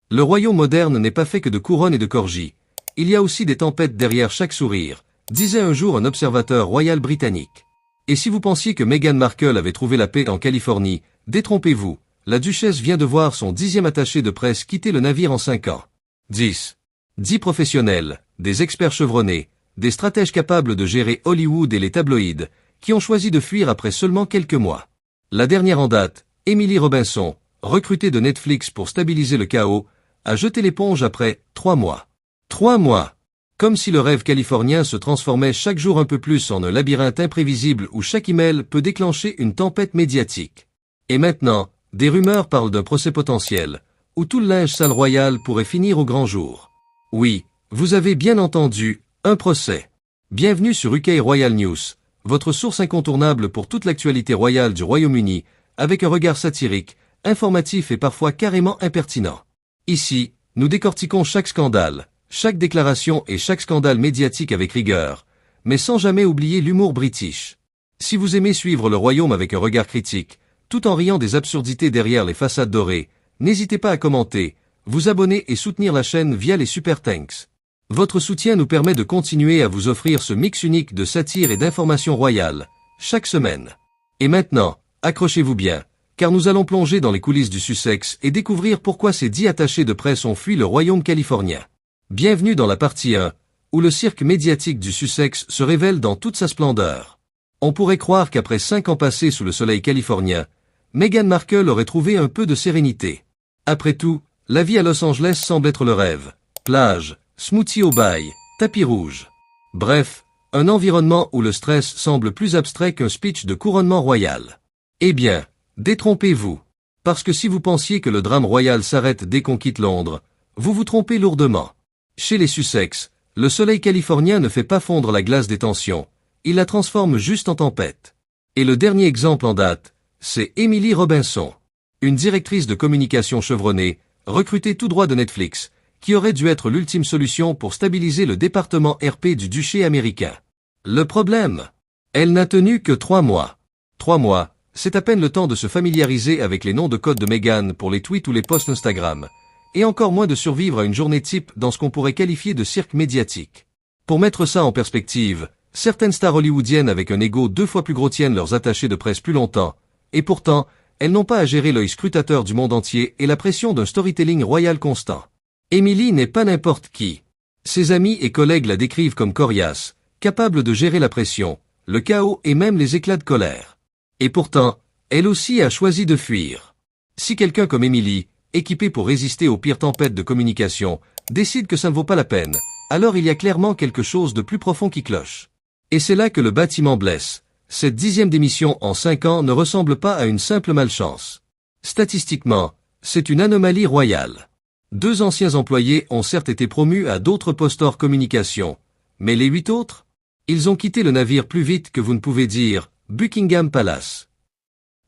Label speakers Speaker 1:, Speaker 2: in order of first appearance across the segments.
Speaker 1: Le royaume moderne n'est pas fait que de couronnes et de corgis. Il y a aussi des tempêtes derrière chaque sourire, disait un jour un observateur royal britannique. Et si vous pensiez que Meghan Markle avait trouvé la paix en Californie, détrompez-vous, la duchesse vient de voir son 10e attaché de presse quitter le navire en 5 ans. 10 professionnels, des experts chevronnés, des stratèges capables de gérer Hollywood et les tabloïds, qui ont choisi de fuir après seulement quelques mois. La dernière en date, Emily Robinson, recrutée de Netflix pour stabiliser le chaos, a jeté l'éponge après 3 mois. 3 mois. Comme si le rêve californien se transformait chaque jour un peu plus en un labyrinthe imprévisible où chaque email peut déclencher une tempête médiatique. Et maintenant, des rumeurs parlent d'un procès potentiel, où tout le linge sale royal pourrait finir au grand jour. Oui, vous avez bien entendu, un procès. Bienvenue sur UK Royal News, votre source incontournable pour toute l'actualité royale du Royaume-Uni, avec un regard satirique, informatif et parfois carrément impertinent. Ici, nous décortiquons chaque scandale, chaque déclaration et chaque scandale médiatique avec rigueur, mais sans jamais oublier l'humour british. Si vous aimez suivre le royaume avec un regard critique, tout en riant des absurdités derrière les façades dorées, n'hésitez pas à commenter, vous abonner et soutenir la chaîne via les super thanks. Votre soutien nous permet de continuer à vous offrir ce mix unique de satire et d'informations royales, chaque semaine. Et maintenant, accrochez-vous bien, car nous allons plonger dans les coulisses du Sussex et découvrir pourquoi ces 10 attachés de presse ont fui le royaume californien. Bienvenue dans la partie 1, où le cirque médiatique du Sussex se révèle dans toute sa splendeur. On pourrait croire qu'après 5 ans passés sous le soleil californien, Meghan Markle aurait trouvé un peu de sérénité. Après tout, la vie à Los Angeles semble être le rêve. Plage, smoothie au bail, tapis rouge. Bref, un environnement où le stress semble plus abstrait qu'un speech de couronnement royal. Eh bien, détrompez-vous. Parce que si vous pensiez que le drame royal s'arrête dès qu'on quitte Londres, vous vous trompez lourdement. Chez les Sussex, le soleil californien ne fait pas fondre la glace des tensions, il la transforme juste en tempête. Et le dernier exemple en date, c'est Emily Robinson, une directrice de communication chevronnée, recrutée tout droit de Netflix, qui aurait dû être l'ultime solution pour stabiliser le département RP du duché américain. Le problème? Elle n'a tenu que 3 mois. 3 mois, c'est à peine le temps de se familiariser avec les noms de code de Meghan pour les tweets ou les posts Instagram, et encore moins de survivre à une journée type dans ce qu'on pourrait qualifier de cirque médiatique. Pour mettre ça en perspective, certaines stars hollywoodiennes avec un ego 2 fois plus gros tiennent leurs attachés de presse plus longtemps, et pourtant, elles n'ont pas à gérer l'œil scrutateur du monde entier et la pression d'un storytelling royal constant. Emily n'est pas n'importe qui. Ses amis et collègues la décrivent comme coriace, capable de gérer la pression, le chaos et même les éclats de colère. Et pourtant, elle aussi a choisi de fuir. Si quelqu'un comme Emily, équipé pour résister aux pires tempêtes de communication, décide que ça ne vaut pas la peine, alors il y a clairement quelque chose de plus profond qui cloche. Et c'est là que le bâtiment blesse. Cette 10e démission en 5 ans ne ressemble pas à une simple malchance. Statistiquement, c'est une anomalie royale. 2 anciens employés ont certes été promus à d'autres postes hors communication, mais les 8 autres? Ils ont quitté le navire plus vite que vous ne pouvez dire Buckingham Palace.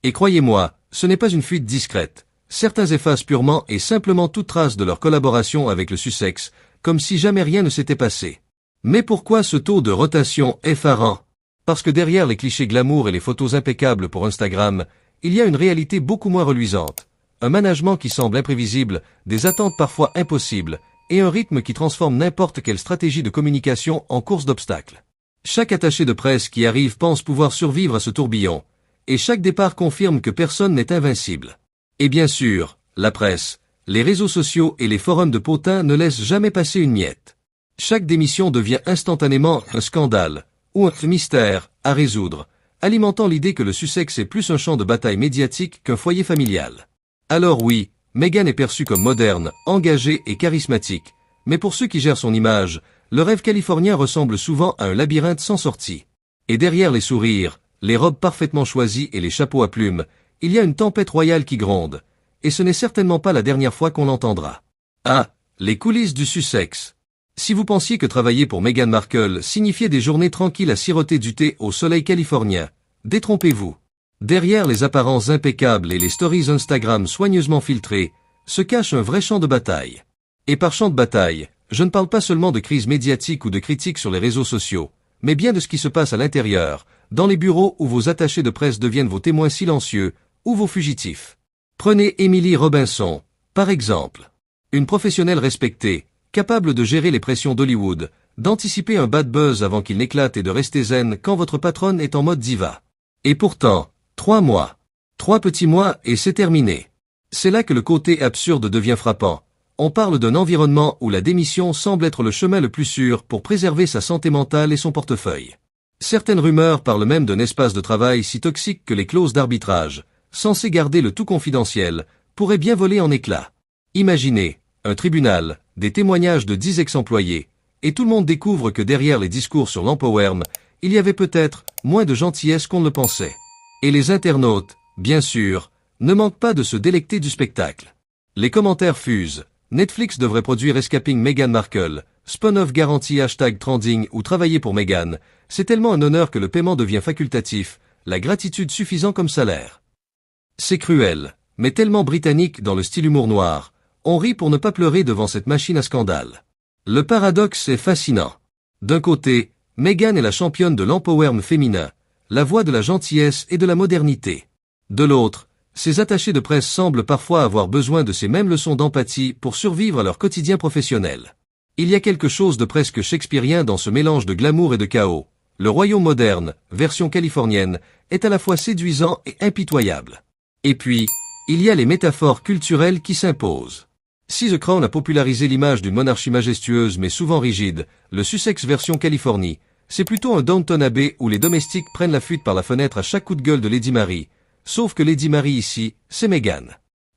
Speaker 1: Et croyez-moi, ce n'est pas une fuite discrète. Certains effacent purement et simplement toute trace de leur collaboration avec le Sussex, comme si jamais rien ne s'était passé. Mais pourquoi ce taux de rotation effarant? Parce que derrière les clichés glamour et les photos impeccables pour Instagram, il y a une réalité beaucoup moins reluisante. Un management qui semble imprévisible, des attentes parfois impossibles, et un rythme qui transforme n'importe quelle stratégie de communication en course d'obstacles. Chaque attaché de presse qui arrive pense pouvoir survivre à ce tourbillon, et chaque départ confirme que personne n'est invincible. Et bien sûr, la presse, les réseaux sociaux et les forums de potins ne laissent jamais passer une miette. Chaque démission devient instantanément un scandale, ou un mystère à résoudre, alimentant l'idée que le Sussex est plus un champ de bataille médiatique qu'un foyer familial. Alors oui, Meghan est perçue comme moderne, engagée et charismatique, mais pour ceux qui gèrent son image, le rêve californien ressemble souvent à un labyrinthe sans sortie. Et derrière les sourires, les robes parfaitement choisies et les chapeaux à plumes, il y a une tempête royale qui gronde, et ce n'est certainement pas la dernière fois qu'on l'entendra. Ah, les coulisses du Sussex. Si vous pensiez que travailler pour Meghan Markle signifiait des journées tranquilles à siroter du thé au soleil californien, détrompez-vous. Derrière les apparences impeccables et les stories Instagram soigneusement filtrées, se cache un vrai champ de bataille. Et par champ de bataille, je ne parle pas seulement de crise médiatique ou de critiques sur les réseaux sociaux, mais bien de ce qui se passe à l'intérieur, dans les bureaux où vos attachés de presse deviennent vos témoins silencieux, ou vos fugitifs. Prenez Emily Robinson, par exemple. Une professionnelle respectée, capable de gérer les pressions d'Hollywood, d'anticiper un bad buzz avant qu'il n'éclate et de rester zen quand votre patronne est en mode diva. Et pourtant, 3 mois. 3 petits mois et c'est terminé. C'est là que le côté absurde devient frappant. On parle d'un environnement où la démission semble être le chemin le plus sûr pour préserver sa santé mentale et son portefeuille. Certaines rumeurs parlent même d'un espace de travail si toxique que les clauses d'arbitrage, censées garder le tout confidentiel, pourraient bien voler en éclats. Imaginez, un tribunal, des témoignages de 10 ex-employés, et tout le monde découvre que derrière les discours sur l'empowerment, il y avait peut-être moins de gentillesse qu'on ne le pensait. Et les internautes, bien sûr, ne manquent pas de se délecter du spectacle. Les commentaires fusent. Netflix devrait produire Escaping Meghan Markle, spin-off garantie #trending ou travailler pour Meghan. C'est tellement un honneur que le paiement devient facultatif, la gratitude suffisant comme salaire. C'est cruel, mais tellement britannique dans le style humour noir. On rit pour ne pas pleurer devant cette machine à scandale. Le paradoxe est fascinant. D'un côté, Meghan est la championne de l'empowerment féminin, la voix de la gentillesse et de la modernité. De l'autre, ces attachés de presse semblent parfois avoir besoin de ces mêmes leçons d'empathie pour survivre à leur quotidien professionnel. Il y a quelque chose de presque shakespearien dans ce mélange de glamour et de chaos. Le royaume moderne, version californienne, est à la fois séduisant et impitoyable. Et puis, il y a les métaphores culturelles qui s'imposent. Si The Crown a popularisé l'image d'une monarchie majestueuse mais souvent rigide, le Sussex version Californie, c'est plutôt un Downton Abbey où les domestiques prennent la fuite par la fenêtre à chaque coup de gueule de Lady Mary. Sauf que Lady Mary ici, c'est Meghan.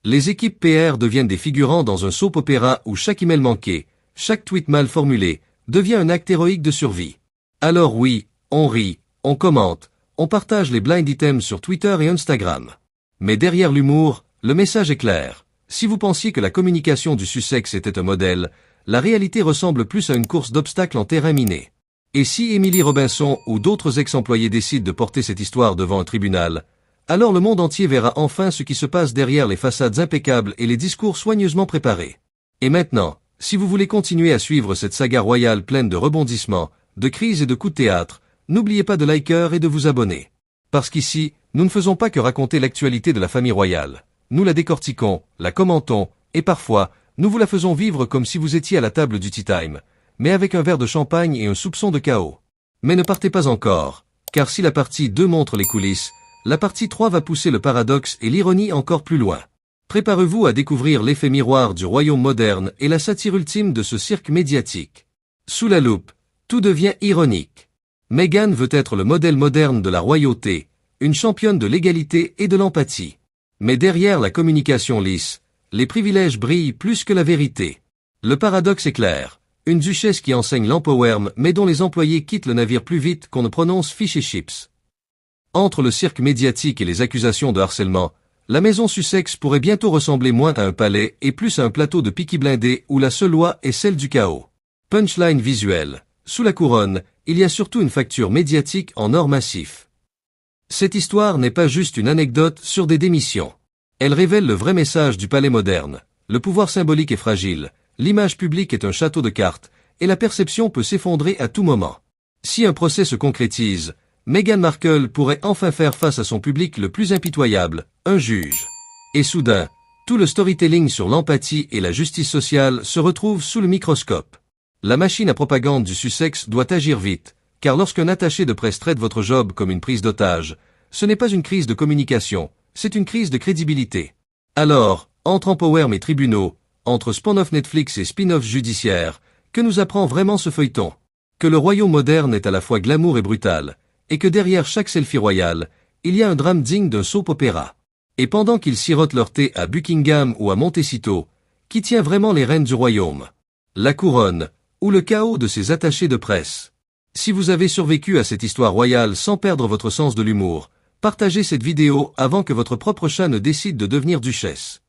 Speaker 1: Les équipes PR deviennent des figurants dans un soap opéra où chaque email manqué, chaque tweet mal formulé, devient un acte héroïque de survie. Alors oui, on rit, on commente, on partage les blind items sur Twitter et Instagram. Mais derrière l'humour, le message est clair. Si vous pensiez que la communication du Sussex était un modèle, la réalité ressemble plus à une course d'obstacles en terrain miné. Et si Emily Robinson ou d'autres ex-employés décident de porter cette histoire devant un tribunal, alors le monde entier verra enfin ce qui se passe derrière les façades impeccables et les discours soigneusement préparés. Et maintenant, si vous voulez continuer à suivre cette saga royale pleine de rebondissements, de crises et de coups de théâtre, n'oubliez pas de liker et de vous abonner. Parce qu'ici, nous ne faisons pas que raconter l'actualité de la famille royale. Nous la décortiquons, la commentons, et parfois, nous vous la faisons vivre comme si vous étiez à la table du Tea Time, mais avec un verre de champagne et un soupçon de chaos. Mais ne partez pas encore, car si la partie 2 montre les coulisses, la partie 3 va pousser le paradoxe et l'ironie encore plus loin. Préparez-vous à découvrir l'effet miroir du royaume moderne et la satire ultime de ce cirque médiatique. Sous la loupe, tout devient ironique. Meghan veut être le modèle moderne de la royauté, une championne de l'égalité et de l'empathie. Mais derrière la communication lisse, les privilèges brillent plus que la vérité. Le paradoxe est clair. Une duchesse qui enseigne l'empowerment mais dont les employés quittent le navire plus vite qu'on ne prononce fish et chips. Entre le cirque médiatique et les accusations de harcèlement, la maison Sussex pourrait bientôt ressembler moins à un palais et plus à un plateau de Peaky Blindés où la seule loi est celle du chaos. Punchline visuelle. Sous la couronne, il y a surtout une facture médiatique en or massif. Cette histoire n'est pas juste une anecdote sur des démissions. Elle révèle le vrai message du palais moderne. Le pouvoir symbolique est fragile, l'image publique est un château de cartes, et la perception peut s'effondrer à tout moment. Si un procès se concrétise, Meghan Markle pourrait enfin faire face à son public le plus impitoyable, un juge. Et soudain, tout le storytelling sur l'empathie et la justice sociale se retrouve sous le microscope. La machine à propagande du Sussex doit agir vite, car lorsqu'un attaché de presse traite votre job comme une prise d'otage, ce n'est pas une crise de communication, c'est une crise de crédibilité. Alors, entre empowerment et tribunaux, entre spin-off Netflix et spin-off judiciaire, que nous apprend vraiment ce feuilleton? Que le royaume moderne est à la fois glamour et brutal, et que derrière chaque selfie royal, il y a un drame digne d'un soap opéra. Et pendant qu'ils sirotent leur thé à Buckingham ou à Montecito, qui tient vraiment les rênes du royaume? La couronne, ou le chaos de ses attachés de presse? Si vous avez survécu à cette histoire royale sans perdre votre sens de l'humour, partagez cette vidéo avant que votre propre chat ne décide de devenir duchesse.